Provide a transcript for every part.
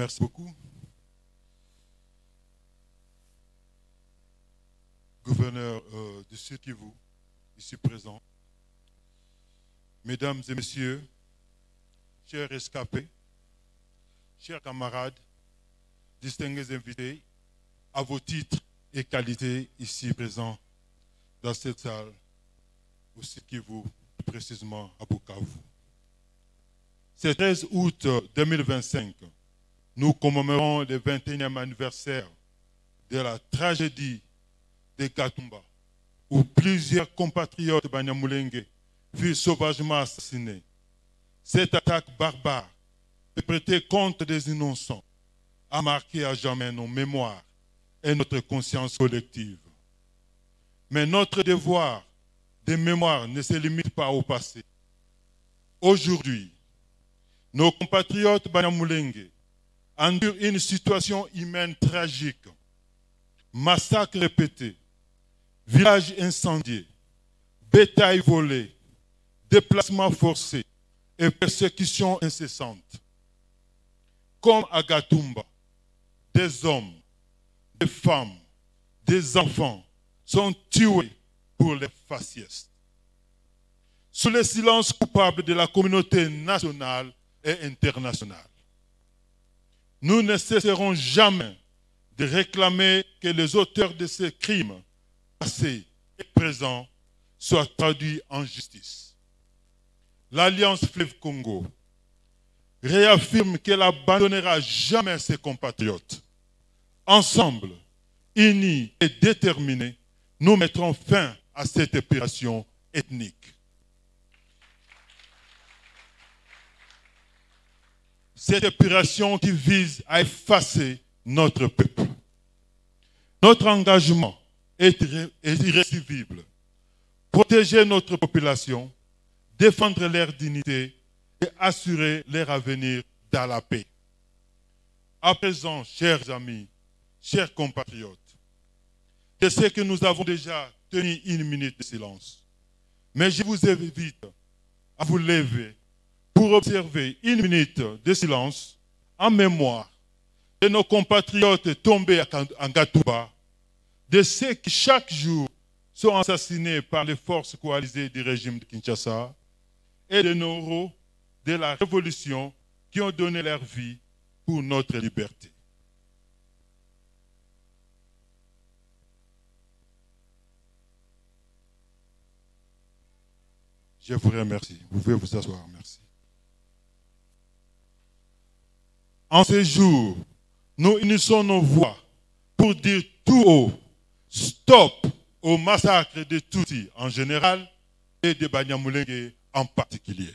Merci beaucoup. Gouverneur de Sud-Kivu, ici présent. Mesdames et messieurs, chers rescapés, chers camarades, distingués invités, à vos titres et qualités ici présents dans cette salle, au Sud-Kivu, précisément à Bukavu. Ce 13 août 2025, nous commémorons le 21e anniversaire de la tragédie de Gatumba, où plusieurs compatriotes Banyamulenge furent sauvagement assassinés. Cette attaque barbare, perpétrée contre des innocents, a marqué à jamais nos mémoires et notre conscience collective. Mais notre devoir de mémoire ne se limite pas au passé. Aujourd'hui, nos compatriotes Banyamulenge endurent une situation humaine tragique. Massacres répétés, villages incendiés, bétail volé, déplacements forcés et persécutions incessantes. Comme à Gatumba, des hommes, des femmes, des enfants sont tués pour les faciès. Sous le silence coupable de la communauté nationale et internationale, nous ne cesserons jamais de réclamer que les auteurs de ces crimes, passés et présents, soient traduits en justice. L'Alliance Fleuve Congo réaffirme qu'elle n'abandonnera jamais ses compatriotes. Ensemble, unis et déterminés, nous mettrons fin à cette épuration ethnique. Cette épuration qui vise à effacer notre peuple. Notre engagement est irrésistible. Protéger notre population, défendre leur dignité et assurer leur avenir dans la paix. À présent, chers amis, chers compatriotes, je sais que nous avons déjà tenu une minute de silence, mais je vous invite à vous lever pour observer une minute de silence en mémoire de nos compatriotes tombés en Gatumba, de ceux qui chaque jour sont assassinés par les forces coalisées du régime de Kinshasa et de nos héros de la révolution qui ont donné leur vie pour notre liberté. Je vous remercie. Vous pouvez vous asseoir. Merci. En ce jour, nous unissons nos voix pour dire tout haut stop au massacre de Tutsi en général et de Banyamulenge en particulier.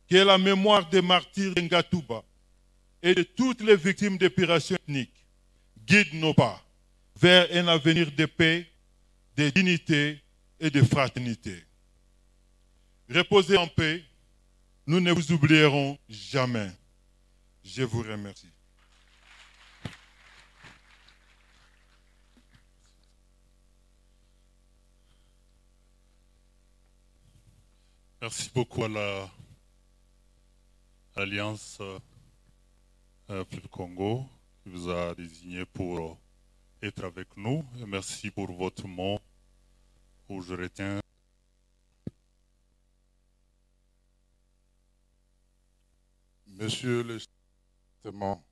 Que la mémoire des martyrs d'Ngatuba et de toutes les victimes d'épuration ethnique guide nos pas vers un avenir de paix, de dignité et de fraternité. Reposez en paix, nous ne vous oublierons jamais. Je vous remercie. Merci beaucoup à l'Alliance Fleuve Congo qui vous a désigné pour être avec nous. Et merci pour votre mot où je retiens. Monsieur le département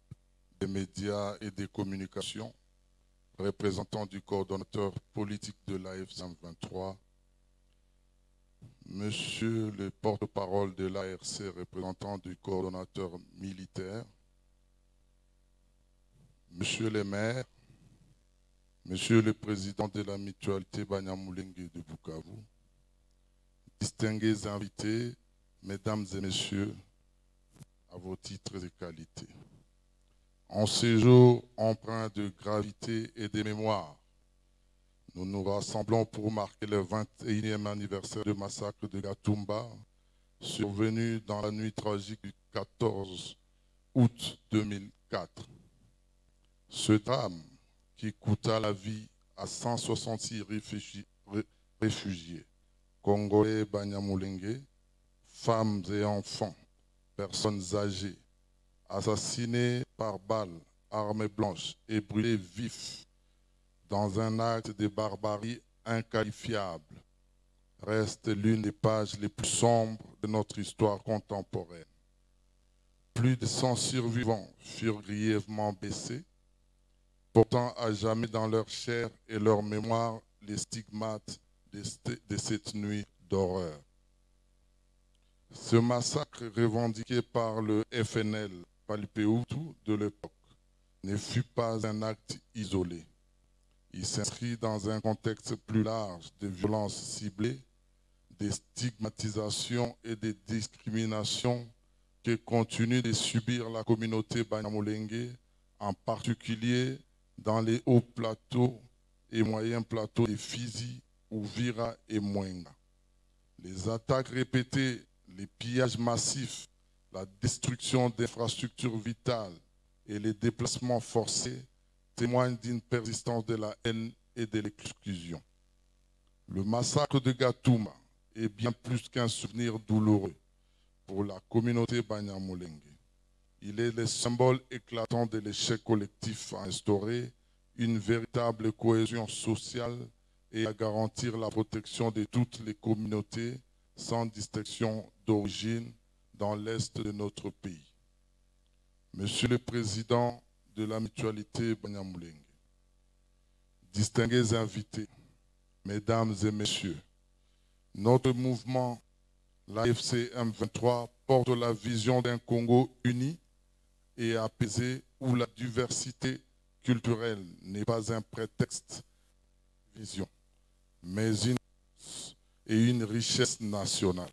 des médias et des communications, représentant du coordonnateur politique de l'AF 123, Monsieur le porte-parole de l'ARC, représentant du coordonnateur militaire, Monsieur le maire, Monsieur le président de la mutualité Banyamulenge de Bukavu, distingués invités, Mesdames et Messieurs, à vos titres et qualités. En ce jour empreint de gravité et de mémoire, nous nous rassemblons pour marquer le 21e anniversaire du massacre de Gatumba, survenu dans la nuit tragique du 14 août 2004. Ce drame qui coûta la vie à 166 réfugiés congolais Banyamulenge femmes et enfants, personnes âgées, assassinés par balles, armées blanches et brûlés vifs dans un acte de barbarie inqualifiable, reste l'une des pages les plus sombres de notre histoire contemporaine. Plus de 100 survivants furent grièvement blessés, portant à jamais dans leur chair et leur mémoire les stigmates de cette nuit d'horreur. Ce massacre revendiqué par le FNL Palipeutu de l'époque ne fut pas un acte isolé. Il s'inscrit dans un contexte plus large de violences ciblées, de stigmatisation et de discrimination que continue de subir la communauté Banyamulenge, en particulier dans les hauts plateaux et moyens plateaux de Fizi, Uvira et Mwenga. Les attaques répétées, les pillages massifs, la destruction d'infrastructures vitales et les déplacements forcés témoignent d'une persistance de la haine et de l'exclusion. Le massacre de Gatumba est bien plus qu'un souvenir douloureux pour la communauté Banyamulenge. Il est le symbole éclatant de l'échec collectif à instaurer une véritable cohésion sociale et à garantir la protection de toutes les communautés sans distinction d'origine dans l'est de notre pays. Monsieur le Président de la Mutualité Banyamulenge, distingués invités, Mesdames et Messieurs, notre mouvement, l'AFC M23, porte la vision d'un Congo uni et apaisé où la diversité culturelle n'est pas un prétexte de vision, mais une richesse nationale.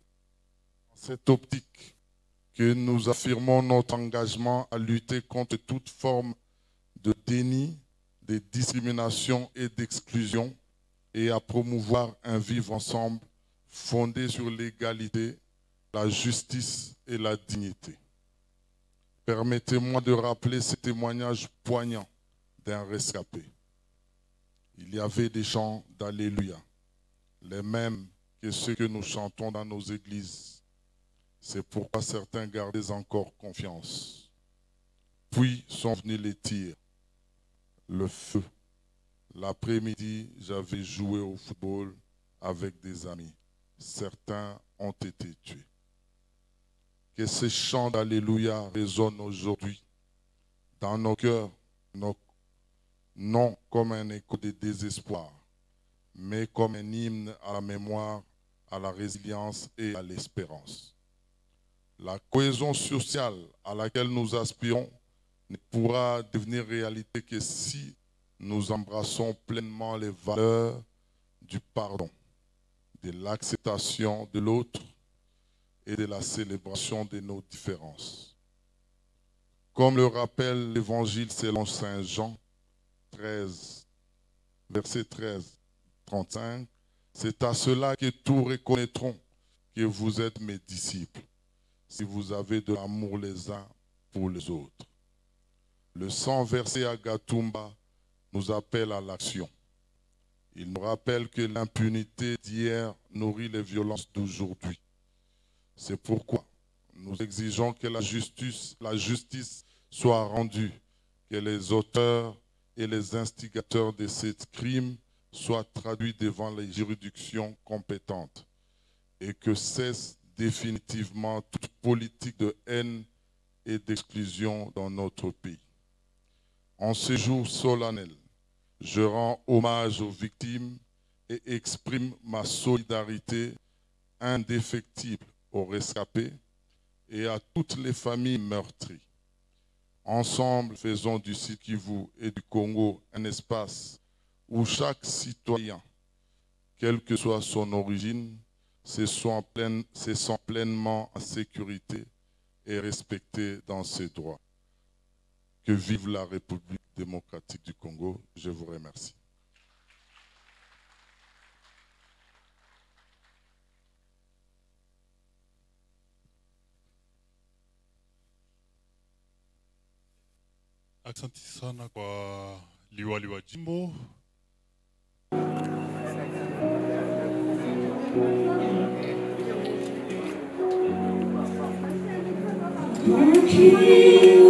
Dans cette optique que nous affirmons notre engagement à lutter contre toute forme de déni, de discrimination et d'exclusion et à promouvoir un vivre ensemble fondé sur l'égalité, la justice et la dignité. Permettez-moi de rappeler ces témoignages poignants d'un rescapé. Il y avait des chants d'Alléluia, les mêmes que ceux que nous chantons dans nos églises. C'est pourquoi certains gardaient encore confiance. Puis sont venus les tirs, le feu. L'après-midi, j'avais joué au football avec des amis. Certains ont été tués. Que ces chants d'Alléluia résonnent aujourd'hui dans nos cœurs, non comme un écho de désespoir, mais comme un hymne à la mémoire, à la résilience et à l'espérance. La cohésion sociale à laquelle nous aspirons ne pourra devenir réalité que si nous embrassons pleinement les valeurs du pardon, de l'acceptation de l'autre et de la célébration de nos différences. Comme le rappelle l'Évangile selon Saint Jean 13, verset 13-35, c'est à cela que tous reconnaîtront que vous êtes mes disciples, si vous avez de l'amour les uns pour les autres. Le sang versé à Gatumba nous appelle à l'action. Il nous rappelle que l'impunité d'hier nourrit les violences d'aujourd'hui. C'est pourquoi nous exigeons que la justice soit rendue, que les auteurs et les instigateurs de ces crimes soient traduits devant les juridictions compétentes et que cesse définitivement toute politique de haine et d'exclusion dans notre pays. En ce jour solennel, je rends hommage aux victimes et exprime ma solidarité indéfectible aux rescapés et à toutes les familles meurtries. Ensemble, faisons du Sud-Kivu et du Congo un espace où chaque citoyen, quelle que soit son origine, se sent pleinement en sécurité et respecté dans ses droits. Que vive la République démocratique du Congo. Je vous remercie. Asante sana kwa liwali wa jimbo. For King